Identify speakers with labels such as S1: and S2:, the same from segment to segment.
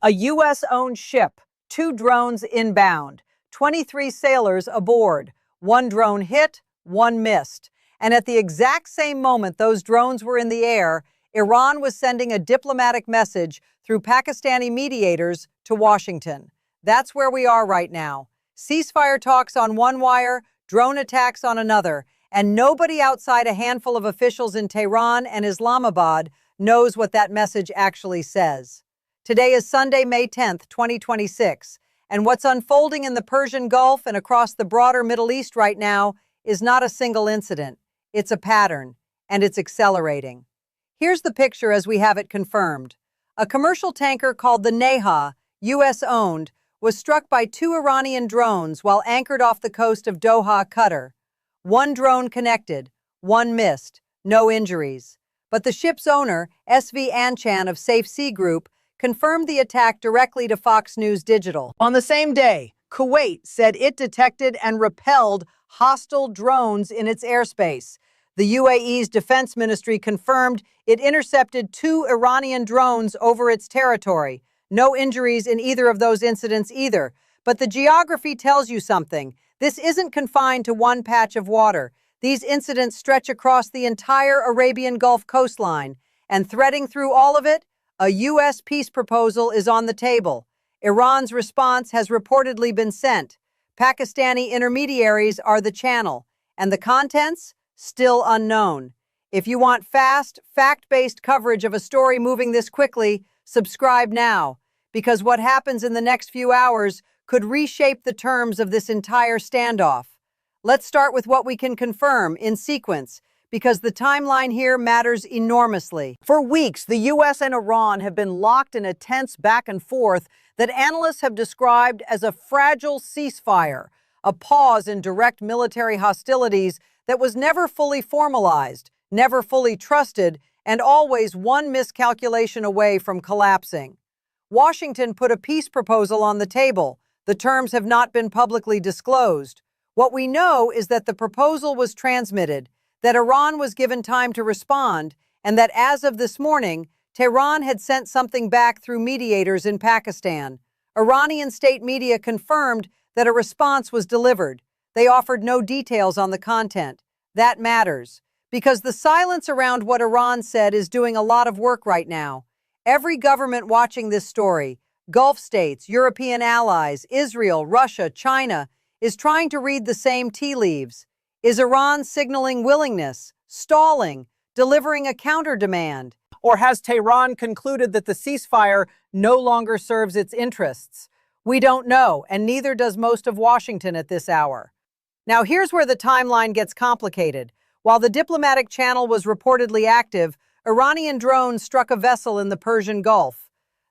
S1: A U.S.-owned ship, 2 drones inbound, 23 sailors aboard. 1 drone hit, 1 missed. And at the exact same moment those drones were in the air, Iran was sending a diplomatic message through Pakistani mediators to Washington. That's where we are right now. Ceasefire talks on one wire, drone attacks on another, and nobody outside a handful of officials in Tehran and Islamabad knows what that message actually says. Today is Sunday, May 10th, 2026, and what's unfolding in the Persian Gulf and across the broader Middle East right now is not a single incident. It's a pattern, and it's accelerating. Here's the picture as we have it confirmed. A commercial tanker called the Neha, U.S.-owned, was struck by 2 Iranian drones while anchored off the coast of Doha, Qatar. 1 drone connected, 1 missed, no injuries. But the ship's owner, SV Anchan of Safesea Group, confirmed the attack directly to Fox News Digital. On the same day, Kuwait said it detected and repelled hostile drones in its airspace. The UAE's defense ministry confirmed it intercepted 2 Iranian drones over its territory. No injuries in either of those incidents either. But the geography tells you something. This isn't confined to one patch of water. These incidents stretch across the entire Arabian Gulf coastline. And threading through all of it, a U.S. peace proposal is on the table. Iran's response has reportedly been sent. Pakistani intermediaries are the channel, and the contents? Still unknown. If you want fast, fact-based coverage of a story moving this quickly, subscribe now, because what happens in the next few hours could reshape the terms of this entire standoff. Let's start with what we can confirm in sequence, because the timeline here matters enormously. For weeks, the U.S. and Iran have been locked in a tense back and forth that analysts have described as a fragile ceasefire, a pause in direct military hostilities that was never fully formalized, never fully trusted, and always one miscalculation away from collapsing. Washington put a peace proposal on the table. The terms have not been publicly disclosed. What we know is that the proposal was transmitted, that Iran was given time to respond, and that as of this morning, Tehran had sent something back through mediators in Pakistan. Iranian state media confirmed that a response was delivered. They offered no details on the content. That matters, because the silence around what Iran said is doing a lot of work right now. Every government watching this story, Gulf states, European allies, Israel, Russia, China, is trying to read the same tea leaves. Is Iran signaling willingness, stalling, delivering a counter-demand? Or has Tehran concluded that the ceasefire no longer serves its interests? We don't know, and neither does most of Washington at this hour. Now here's where the timeline gets complicated. While the diplomatic channel was reportedly active, Iranian drones struck a vessel in the Persian Gulf.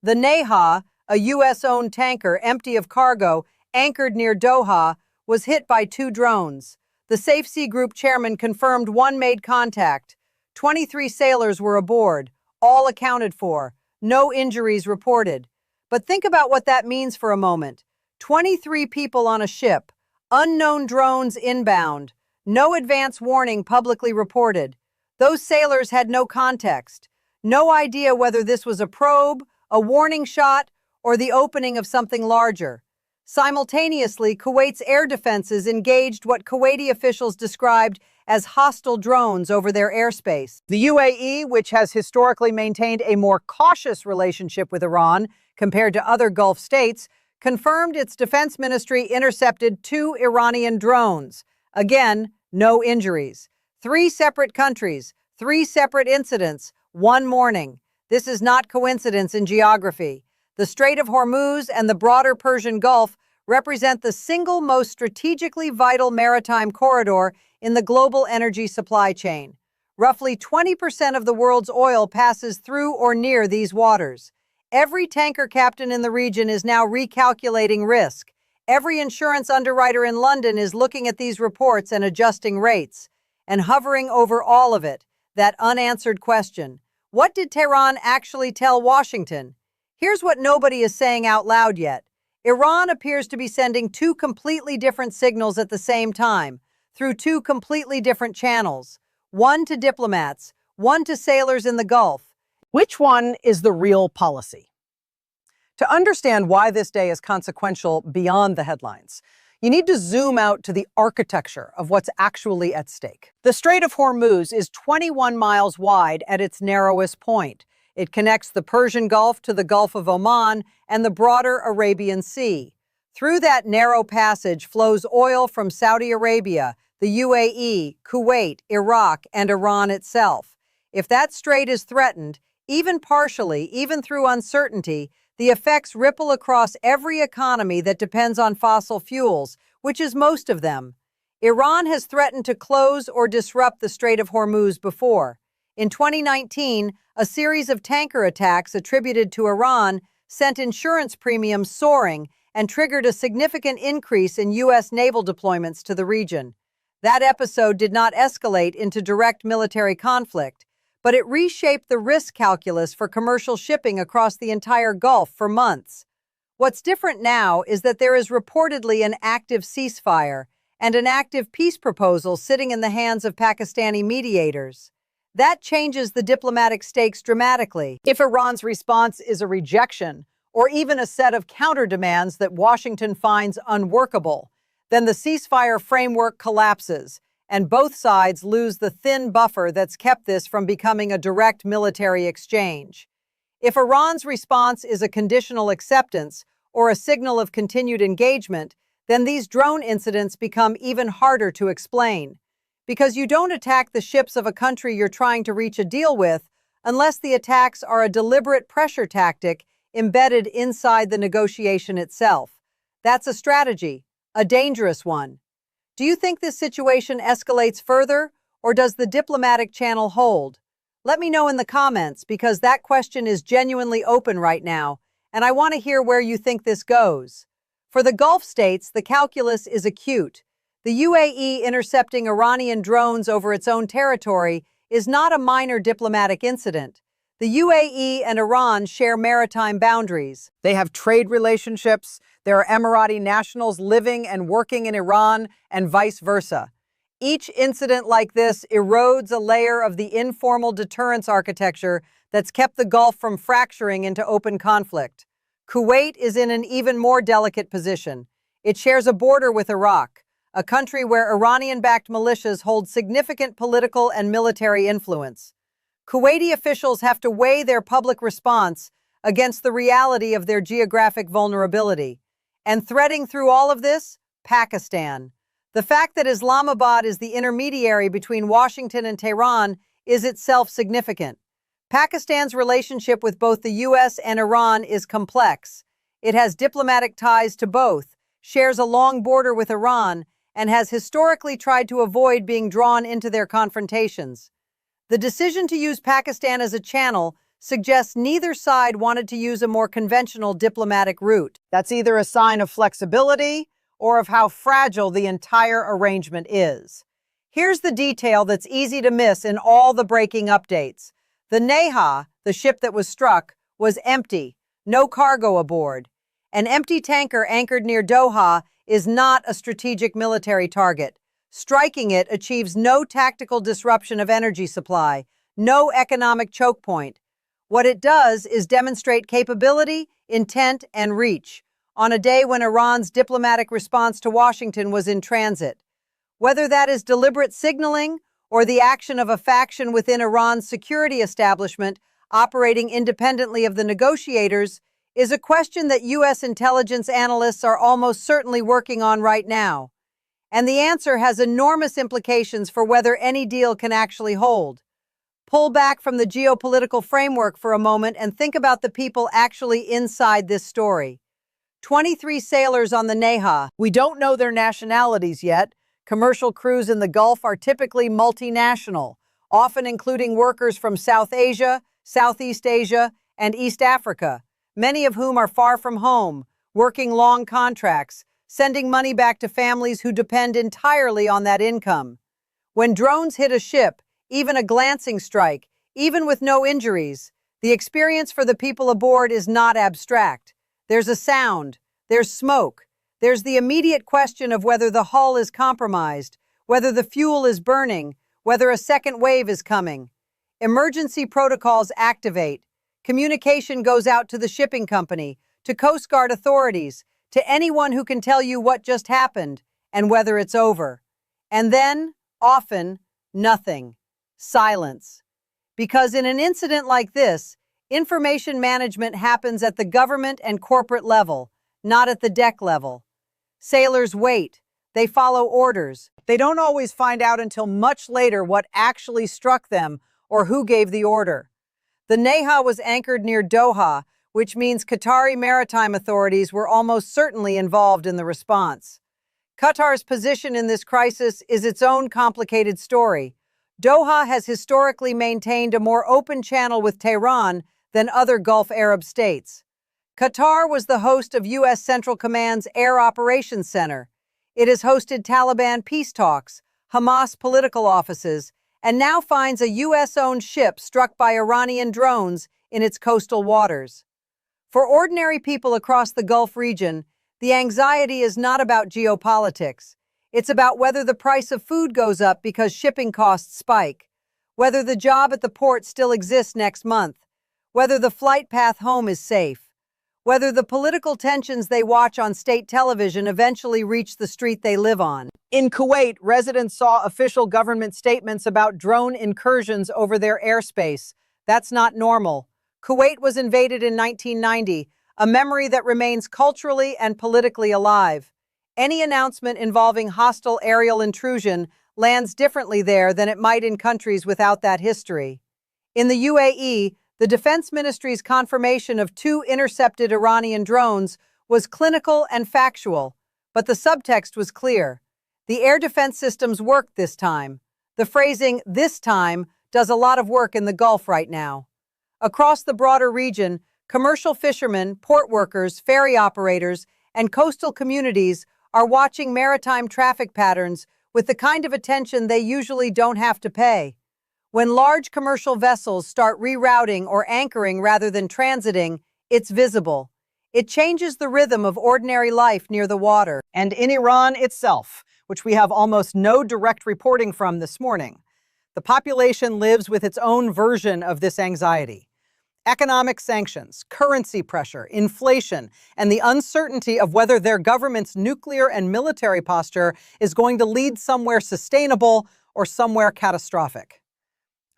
S1: The Neha, a U.S.-owned tanker empty of cargo, anchored near Doha, was hit by 2 drones. The Safesea Group chairman confirmed 1 made contact. 23 sailors were aboard, all accounted for. No injuries reported. But think about what that means for a moment. 23 people on a ship, unknown drones inbound, no advance warning publicly reported. Those sailors had no context, no idea whether this was a probe, a warning shot, or the opening of something larger. Simultaneously, Kuwait's air defenses engaged what Kuwaiti officials described as hostile drones over their airspace. The UAE, which has historically maintained a more cautious relationship with Iran compared to other Gulf states, confirmed its defense ministry intercepted 2 Iranian drones. Again, no injuries. 3 separate countries, 3 separate incidents, 1 morning. This is not coincidence in geography. The Strait of Hormuz and the broader Persian Gulf represent the single most strategically vital maritime corridor in the global energy supply chain. Roughly 20% of the world's oil passes through or near these waters. Every tanker captain in the region is now recalculating risk. Every insurance underwriter in London is looking at these reports and adjusting rates. And hovering over all of it, that unanswered question: what did Tehran actually tell Washington? Here's what nobody is saying out loud yet. Iran appears to be sending 2 completely different signals at the same time, through 2 completely different channels. One to diplomats, one to sailors in the Gulf. Which one is the real policy? To understand why this day is consequential beyond the headlines, you need to zoom out to the architecture of what's actually at stake. The Strait of Hormuz is 21 miles wide at its narrowest point. It connects the Persian Gulf to the Gulf of Oman and the broader Arabian Sea. Through that narrow passage flows oil from Saudi Arabia, the UAE, Kuwait, Iraq, and Iran itself. If that strait is threatened, even partially, even through uncertainty, the effects ripple across every economy that depends on fossil fuels, which is most of them. Iran has threatened to close or disrupt the Strait of Hormuz before. In 2019, a series of tanker attacks attributed to Iran sent insurance premiums soaring and triggered a significant increase in U.S. naval deployments to the region. That episode did not escalate into direct military conflict, but it reshaped the risk calculus for commercial shipping across the entire Gulf for months. What's different now is that there is reportedly an active ceasefire and an active peace proposal sitting in the hands of Pakistani mediators. That changes the diplomatic stakes dramatically. If Iran's response is a rejection, or even a set of counter-demands that Washington finds unworkable, then the ceasefire framework collapses, and both sides lose the thin buffer that's kept this from becoming a direct military exchange. If Iran's response is a conditional acceptance or a signal of continued engagement, then these drone incidents become even harder to explain. Because you don't attack the ships of a country you're trying to reach a deal with unless the attacks are a deliberate pressure tactic embedded inside the negotiation itself. That's a strategy, a dangerous one. Do you think this situation escalates further, or does the diplomatic channel hold? Let me know in the comments, because that question is genuinely open right now, and I want to hear where you think this goes. For the Gulf states, the calculus is acute. The UAE intercepting Iranian drones over its own territory is not a minor diplomatic incident. The UAE and Iran share maritime boundaries. They have trade relationships. There are Emirati nationals living and working in Iran, and vice versa. Each incident like this erodes a layer of the informal deterrence architecture that's kept the Gulf from fracturing into open conflict. Kuwait is in an even more delicate position. It shares a border with Iraq, a country where Iranian-backed militias hold significant political and military influence. Kuwaiti officials have to weigh their public response against the reality of their geographic vulnerability. And threading through all of this, Pakistan. The fact that Islamabad is the intermediary between Washington and Tehran is itself significant. Pakistan's relationship with both the U.S. and Iran is complex. It has diplomatic ties to both, shares a long border with Iran, and has historically tried to avoid being drawn into their confrontations. The decision to use Pakistan as a channel suggests neither side wanted to use a more conventional diplomatic route. That's either a sign of flexibility or of how fragile the entire arrangement is. Here's the detail that's easy to miss in all the breaking updates. The Neha, the ship that was struck, was empty, no cargo aboard. An empty tanker anchored near Doha is not a strategic military target. Striking it achieves no tactical disruption of energy supply, no economic choke point. What it does is demonstrate capability, intent, and reach on a day when Iran's diplomatic response to Washington was in transit. Whether that is deliberate signaling or the action of a faction within Iran's security establishment operating independently of the negotiators is a question that U.S. intelligence analysts are almost certainly working on right now. And the answer has enormous implications for whether any deal can actually hold. Pull back from the geopolitical framework for a moment and think about the people actually inside this story. 23 sailors on the Neha. We don't know their nationalities yet. Commercial crews in the Gulf are typically multinational, often including workers from South Asia, Southeast Asia, and East Africa, many of whom are far from home, working long contracts, sending money back to families who depend entirely on that income. When drones hit a ship, even a glancing strike, even with no injuries, the experience for the people aboard is not abstract. There's a sound, there's smoke, there's the immediate question of whether the hull is compromised, whether the fuel is burning, whether a second wave is coming. Emergency protocols activate. Communication goes out to the shipping company, to Coast Guard authorities, to anyone who can tell you what just happened and whether it's over. And then, often, nothing. Silence. Because in an incident like this, information management happens at the government and corporate level, not at the deck level. Sailors wait. They follow orders. They don't always find out until much later what actually struck them or who gave the order. The Neha was anchored near Doha, which means Qatari maritime authorities were almost certainly involved in the response. Qatar's position in this crisis is its own complicated story. Doha has historically maintained a more open channel with Tehran than other Gulf Arab states. Qatar was the host of U.S. Central Command's Air Operations Center. It has hosted Taliban peace talks, Hamas political offices, and now finds a U.S.-owned ship struck by Iranian drones in its coastal waters. For ordinary people across the Gulf region, the anxiety is not about geopolitics. It's about whether the price of food goes up because shipping costs spike, whether the job at the port still exists next month, whether the flight path home is safe, whether the political tensions they watch on state television eventually reach the street they live on. In Kuwait, residents saw official government statements about drone incursions over their airspace. That's not normal. Kuwait was invaded in 1990, a memory that remains culturally and politically alive. Any announcement involving hostile aerial intrusion lands differently there than it might in countries without that history. In the UAE, the Defense Ministry's confirmation of 2 intercepted Iranian drones was clinical and factual, but the subtext was clear. The air defense systems worked this time. The phrasing, "this time," does a lot of work in the Gulf right now. Across the broader region, commercial fishermen, port workers, ferry operators, and coastal communities are watching maritime traffic patterns with the kind of attention they usually don't have to pay. When large commercial vessels start rerouting or anchoring rather than transiting, it's visible. It changes the rhythm of ordinary life near the water. And in Iran itself, which we have almost no direct reporting from this morning, the population lives with its own version of this anxiety. Economic sanctions, currency pressure, inflation, and the uncertainty of whether their government's nuclear and military posture is going to lead somewhere sustainable or somewhere catastrophic.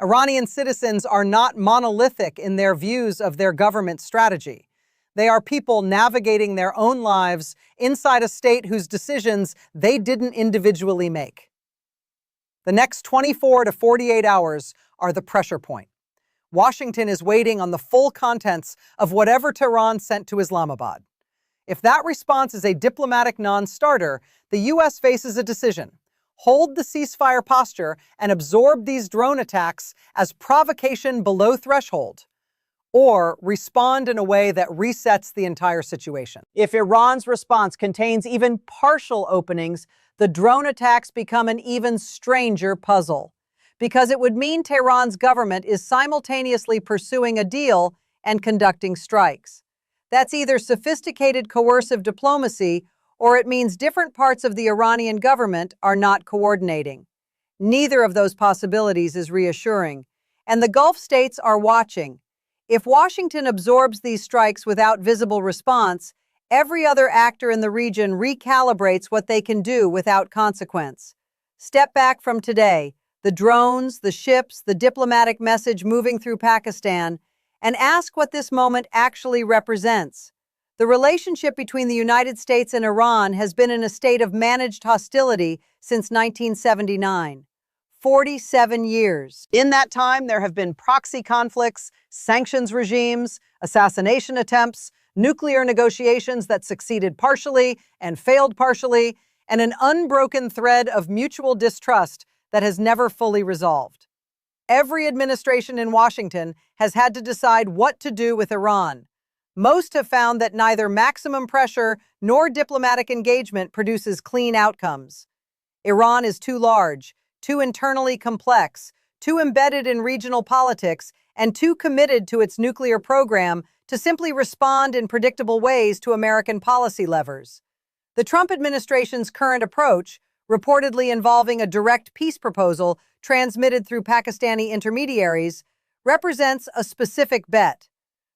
S1: Iranian citizens are not monolithic in their views of their government strategy. They are people navigating their own lives inside a state whose decisions they didn't individually make. The next 24 to 48 hours are the pressure point. Washington is waiting on the full contents of whatever Tehran sent to Islamabad. If that response is a diplomatic non-starter, the U.S. faces a decision: hold the ceasefire posture and absorb these drone attacks as provocation below threshold, or respond in a way that resets the entire situation. If Iran's response contains even partial openings, the drone attacks become an even stranger puzzle, because it would mean Tehran's government is simultaneously pursuing a deal and conducting strikes. That's either sophisticated coercive diplomacy, or it means different parts of the Iranian government are not coordinating. Neither of those possibilities is reassuring, and the Gulf states are watching. If Washington absorbs these strikes without visible response, every other actor in the region recalibrates what they can do without consequence. Step back from today, the drones, the ships, the diplomatic message moving through Pakistan, and ask what this moment actually represents. The relationship between the United States and Iran has been in a state of managed hostility since 1979. 47 years. In that time, there have been proxy conflicts, sanctions regimes, assassination attempts, nuclear negotiations that succeeded partially and failed partially, and an unbroken thread of mutual distrust that has never fully resolved. Every administration in Washington has had to decide what to do with Iran. Most have found that neither maximum pressure nor diplomatic engagement produces clean outcomes. Iran is too large, too internally complex, too embedded in regional politics, and too committed to its nuclear program to simply respond in predictable ways to American policy levers. The Trump administration's current approach, reportedly involving a direct peace proposal transmitted through Pakistani intermediaries, represents a specific bet.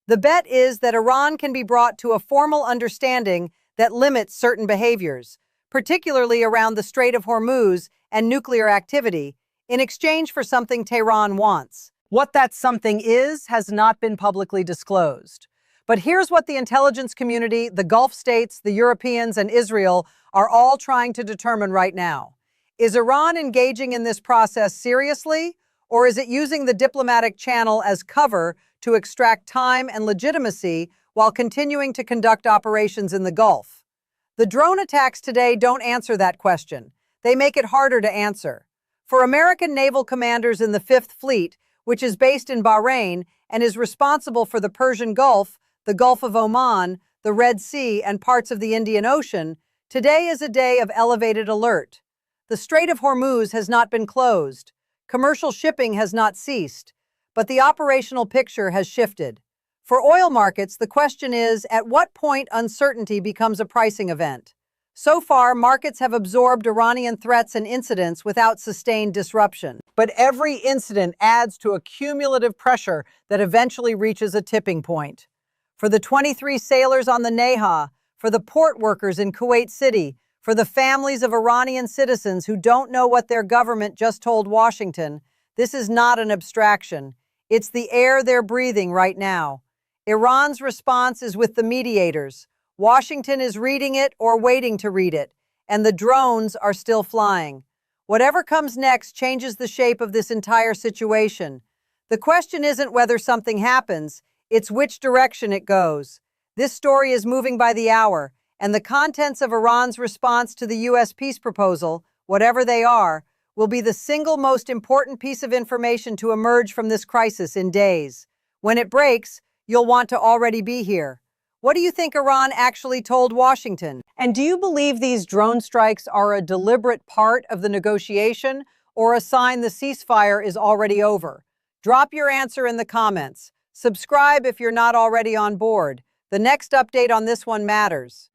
S1: The bet is that Iran can be brought to a formal understanding that limits certain behaviors, particularly around the Strait of Hormuz and nuclear activity, in exchange for something Tehran wants. What that something is has not been publicly disclosed. But here's what the intelligence community, the Gulf states, the Europeans, and Israel are all trying to determine right now. Is Iran engaging in this process seriously, or is it using the diplomatic channel as cover to extract time and legitimacy while continuing to conduct operations in the Gulf? The drone attacks today don't answer that question. They make it harder to answer. For American naval commanders in the Fifth Fleet, which is based in Bahrain and is responsible for the Persian Gulf, the Gulf of Oman, the Red Sea, and parts of the Indian Ocean, today is a day of elevated alert. The Strait of Hormuz has not been closed. Commercial shipping has not ceased, but the operational picture has shifted. For oil markets, the question is, at what point uncertainty becomes a pricing event? So far, markets have absorbed Iranian threats and incidents without sustained disruption. But every incident adds to a cumulative pressure that eventually reaches a tipping point. For the 23 sailors on the Neha, for the port workers in Kuwait City, for the families of Iranian citizens who don't know what their government just told Washington, this is not an abstraction. It's the air they're breathing right now. Iran's response is with the mediators. Washington is reading it or waiting to read it, and the drones are still flying. Whatever comes next changes the shape of this entire situation. The question isn't whether something happens, it's which direction it goes. This story is moving by the hour, and the contents of Iran's response to the U.S. peace proposal, whatever they are, will be the single most important piece of information to emerge from this crisis in days. When it breaks, you'll want to already be here. What do you think Iran actually told Washington? And do you believe these drone strikes are a deliberate part of the negotiation or a sign the ceasefire is already over? Drop your answer in the comments. Subscribe if you're not already on board. The next update on this one matters.